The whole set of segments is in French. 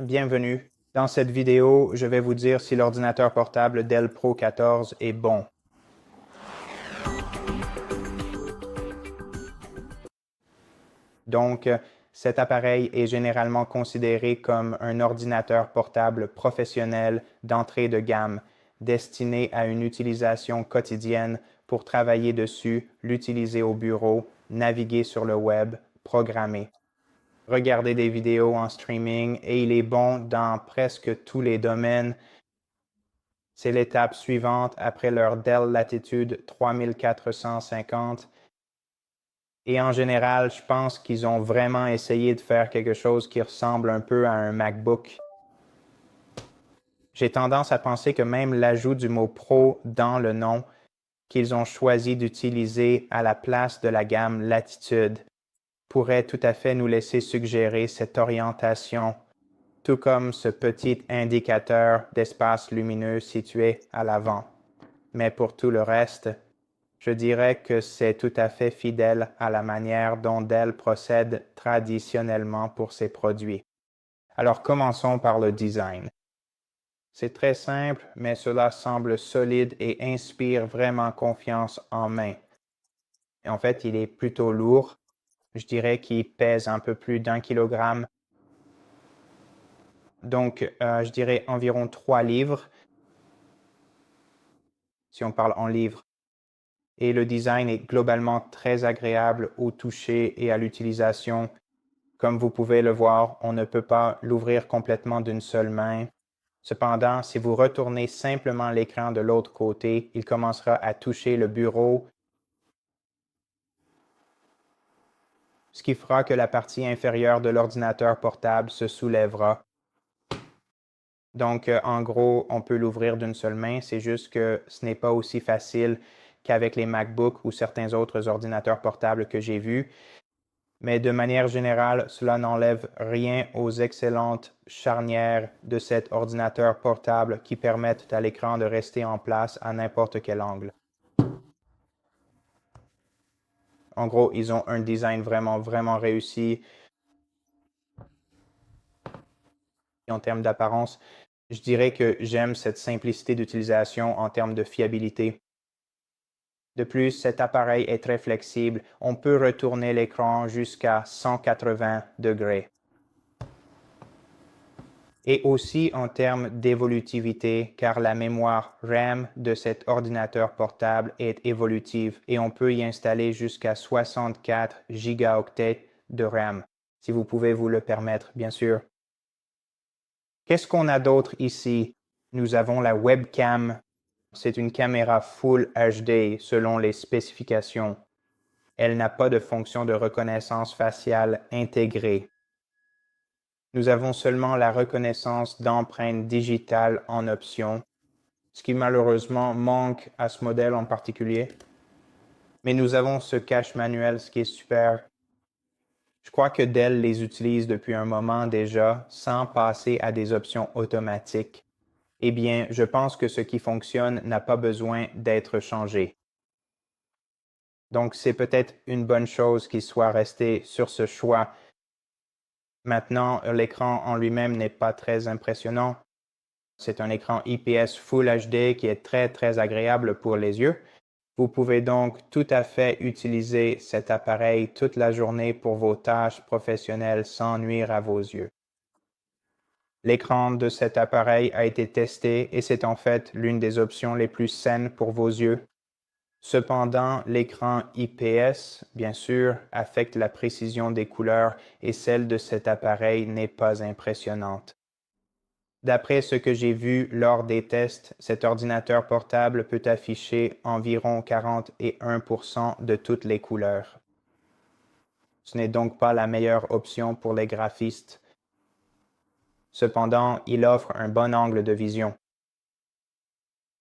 Bienvenue. Dans cette vidéo, je vais vous dire si l'ordinateur portable Dell Pro 14 est bon. Donc, cet appareil est généralement considéré comme un ordinateur portable professionnel d'entrée de gamme, destiné à une utilisation quotidienne pour travailler dessus, l'utiliser au bureau, naviguer sur le web, programmer. Regarder des vidéos en streaming et il est bon dans presque tous les domaines. C'est l'étape suivante après leur Dell Latitude 3450. Et en général, je pense qu'ils ont vraiment essayé de faire quelque chose qui ressemble un peu à un MacBook. J'ai tendance à penser que même l'ajout du mot Pro dans le nom qu'ils ont choisi d'utiliser à la place de la gamme Latitude pourrait tout à fait nous laisser suggérer cette orientation, tout comme ce petit indicateur d'espace lumineux situé à l'avant. Mais pour tout le reste, je dirais que c'est tout à fait fidèle à la manière dont Dell procède traditionnellement pour ses produits. Alors commençons par le design. C'est très simple, mais cela semble solide et inspire vraiment confiance en main. En fait, il est plutôt lourd. Je dirais qu'il pèse un peu plus d'1 kilogramme. Donc, je dirais environ 3 livres, si on parle en livres. Et le design est globalement très agréable au toucher et à l'utilisation. Comme vous pouvez le voir, on ne peut pas l'ouvrir complètement d'une seule main. Cependant, si vous retournez simplement l'écran de l'autre côté, il commencera à toucher le bureau, ce qui fera que la partie inférieure de l'ordinateur portable se soulèvera. Donc, en gros, on peut l'ouvrir d'une seule main, c'est juste que ce n'est pas aussi facile qu'avec les MacBooks ou certains autres ordinateurs portables que j'ai vus. Mais de manière générale, cela n'enlève rien aux excellentes charnières de cet ordinateur portable qui permettent à l'écran de rester en place à n'importe quel angle. En gros, ils ont un design vraiment réussi. En termes d'apparence, je dirais que j'aime cette simplicité d'utilisation en termes de fiabilité. De plus, cet appareil est très flexible. On peut retourner l'écran jusqu'à 180 degrés. Et aussi en termes d'évolutivité, car la mémoire RAM de cet ordinateur portable est évolutive et on peut y installer jusqu'à 64 gigaoctets de RAM, si vous pouvez vous le permettre, bien sûr. Qu'est-ce qu'on a d'autre ici? Nous avons la webcam. C'est une caméra Full HD selon les spécifications. Elle n'a pas de fonction de reconnaissance faciale intégrée. Nous avons seulement la reconnaissance d'empreintes digitales en option, ce qui malheureusement manque à ce modèle en particulier. Mais nous avons ce cache manuel, ce qui est super. Je crois que Dell les utilise depuis un moment déjà sans passer à des options automatiques. Eh bien, je pense que ce qui fonctionne n'a pas besoin d'être changé. Donc, c'est peut-être une bonne chose qu'il soit resté sur ce choix. Maintenant, l'écran en lui-même n'est pas très impressionnant. C'est un écran IPS Full HD qui est très agréable pour les yeux. Vous pouvez donc tout à fait utiliser cet appareil toute la journée pour vos tâches professionnelles sans nuire à vos yeux. L'écran de cet appareil a été testé et c'est en fait l'une des options les plus saines pour vos yeux. Cependant, l'écran IPS, bien sûr, affecte la précision des couleurs et celle de cet appareil n'est pas impressionnante. D'après ce que j'ai vu lors des tests, cet ordinateur portable peut afficher environ 41% de toutes les couleurs. Ce n'est donc pas la meilleure option pour les graphistes. Cependant, il offre un bon angle de vision.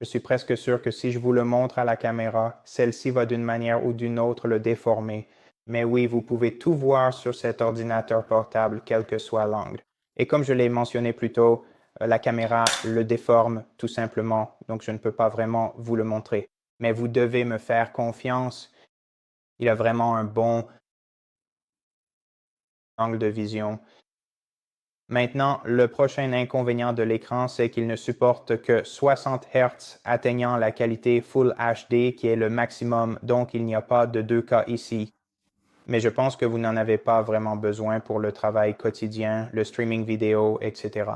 Je suis presque sûr que si je vous le montre à la caméra, celle-ci va d'une manière ou d'une autre le déformer. Mais oui, vous pouvez tout voir sur cet ordinateur portable, quel que soit l'angle. Et comme je l'ai mentionné plus tôt, la caméra le déforme tout simplement, donc je ne peux pas vraiment vous le montrer. Mais vous devez me faire confiance. Il a vraiment un bon angle de vision. Maintenant, le prochain inconvénient de l'écran, c'est qu'il ne supporte que 60 Hz atteignant la qualité Full HD qui est le maximum, donc il n'y a pas de 2K ici. Mais je pense que vous n'en avez pas vraiment besoin pour le travail quotidien, le streaming vidéo, etc.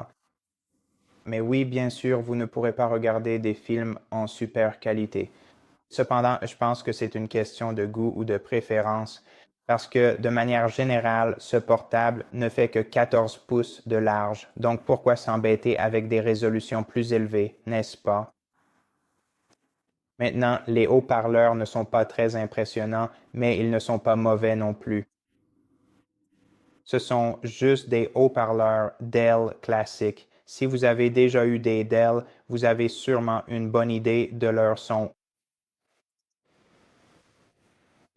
Mais oui, bien sûr, vous ne pourrez pas regarder des films en super qualité. Cependant, je pense que c'est une question de goût ou de préférence parce que de manière générale, ce portable ne fait que 14 pouces de large. Donc pourquoi s'embêter avec des résolutions plus élevées, n'est-ce pas? Maintenant, les haut-parleurs ne sont pas très impressionnants, mais ils ne sont pas mauvais non plus. Ce sont juste des haut-parleurs Dell classiques. Si vous avez déjà eu des Dell, vous avez sûrement une bonne idée de leur son.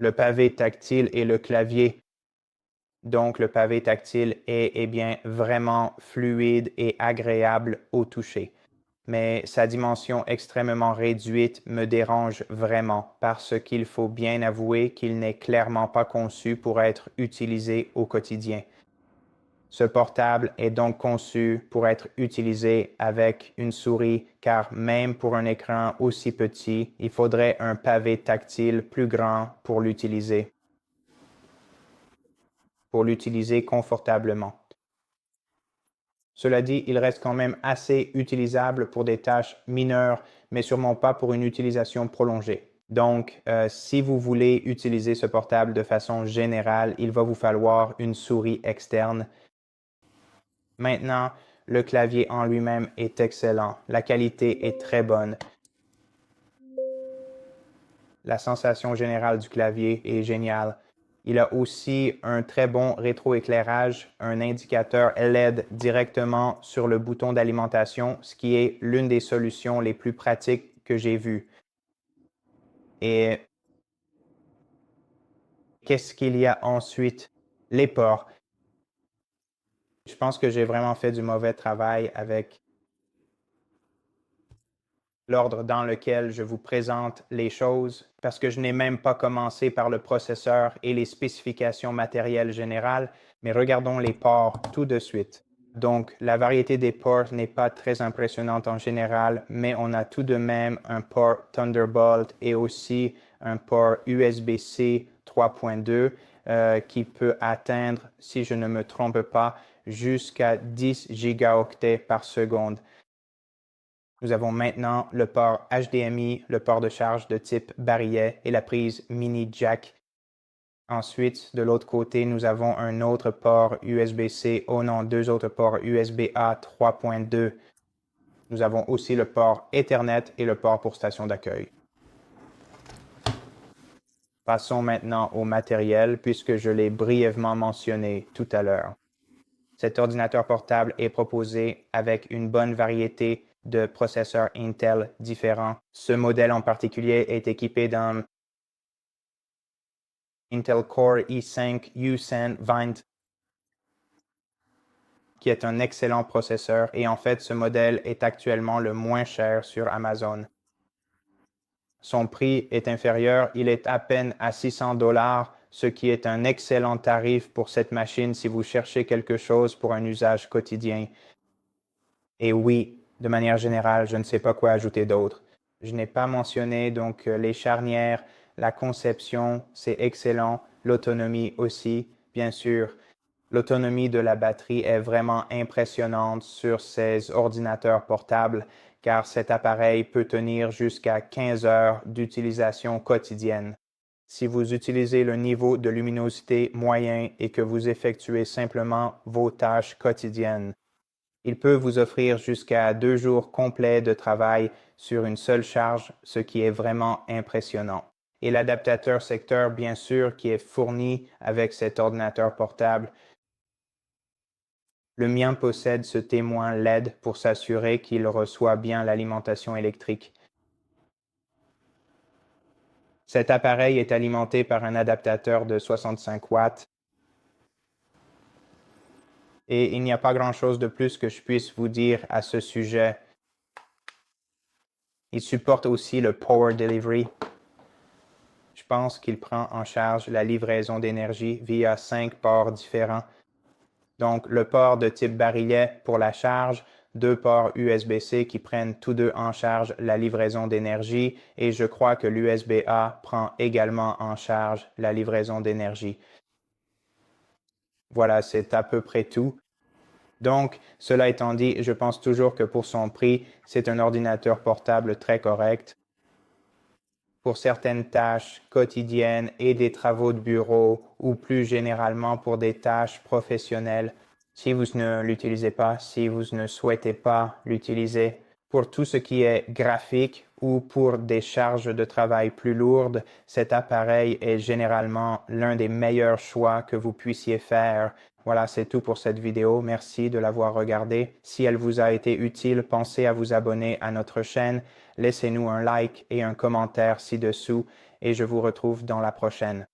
Le pavé tactile et le clavier. Donc, le pavé tactile est bien vraiment fluide et agréable au toucher. Mais sa dimension extrêmement réduite me dérange vraiment parce qu'il faut bien avouer qu'il n'est clairement pas conçu pour être utilisé au quotidien. Ce portable est donc conçu pour être utilisé avec une souris car même pour un écran aussi petit, il faudrait un pavé tactile plus grand pour l'utiliser confortablement. Cela dit, il reste quand même assez utilisable pour des tâches mineures, mais sûrement pas pour une utilisation prolongée. Donc, si vous voulez utiliser ce portable de façon générale, il va vous falloir une souris externe. Maintenant, le clavier en lui-même est excellent. La qualité est très bonne. La sensation générale du clavier est géniale. Il a aussi un très bon rétroéclairage, un indicateur LED directement sur le bouton d'alimentation, ce qui est l'une des solutions les plus pratiques que j'ai vues. Et qu'est-ce qu'il y a ensuite? Les ports. Je pense que j'ai vraiment fait du mauvais travail avec l'ordre dans lequel je vous présente les choses, parce que je n'ai même pas commencé par le processeur et les spécifications matérielles générales, mais regardons les ports tout de suite. Donc, la variété des ports n'est pas très impressionnante en général, mais on a tout de même un port Thunderbolt et aussi un port USB-C 3.2 qui peut atteindre, si je ne me trompe pas, jusqu'à 10 gigaoctets par seconde. Nous avons maintenant le port HDMI, le port de charge de type barillet et la prise mini jack. Ensuite, de l'autre côté, nous avons un autre port USB-C, deux autres ports USB-A 3.2. Nous avons aussi le port Ethernet et le port pour station d'accueil. Passons maintenant au matériel puisque je l'ai brièvement mentionné tout à l'heure. Cet ordinateur portable est proposé avec une bonne variété de processeurs Intel différents. Ce modèle en particulier est équipé d'un Intel Core i5 U100 qui est un excellent processeur et en fait ce modèle est actuellement le moins cher sur Amazon. Son prix est inférieur, il est à peine à 600 $, ce qui est un excellent tarif pour cette machine si vous cherchez quelque chose pour un usage quotidien. Et oui, de manière générale, je ne sais pas quoi ajouter d'autre. Je n'ai pas mentionné donc les charnières, la conception, c'est excellent, l'autonomie aussi, bien sûr. L'autonomie de la batterie est vraiment impressionnante sur ces ordinateurs portables car cet appareil peut tenir jusqu'à 15 heures d'utilisation quotidienne. Si vous utilisez le niveau de luminosité moyen et que vous effectuez simplement vos tâches quotidiennes, il peut vous offrir jusqu'à 2 jours complets de travail sur une seule charge, ce qui est vraiment impressionnant. Et l'adaptateur secteur, bien sûr, qui est fourni avec cet ordinateur portable. Le mien possède ce témoin LED pour s'assurer qu'il reçoit bien l'alimentation électrique. Cet appareil est alimenté par un adaptateur de 65 watts. Et il n'y a pas grand-chose de plus que je puisse vous dire à ce sujet. Il supporte aussi le Power Delivery. Je pense qu'il prend en charge la livraison d'énergie via 5 ports différents. Donc, le port de type barillet pour la charge, deux ports USB-C qui prennent tous deux en charge la livraison d'énergie et je crois que l'USB-A prend également en charge la livraison d'énergie. Voilà, c'est à peu près tout. Donc, cela étant dit, je pense toujours que pour son prix, c'est un ordinateur portable très correct. Pour certaines tâches quotidiennes et des travaux de bureau ou plus généralement pour des tâches professionnelles, si vous ne l'utilisez pas, si vous ne souhaitez pas l'utiliser. Pour tout ce qui est graphique ou pour des charges de travail plus lourdes, cet appareil est généralement l'un des meilleurs choix que vous puissiez faire. Voilà, c'est tout pour cette vidéo. Merci de l'avoir regardée. Si elle vous a été utile, pensez à vous abonner à notre chaîne. Laissez-nous un like et un commentaire ci-dessous et je vous retrouve dans la prochaine.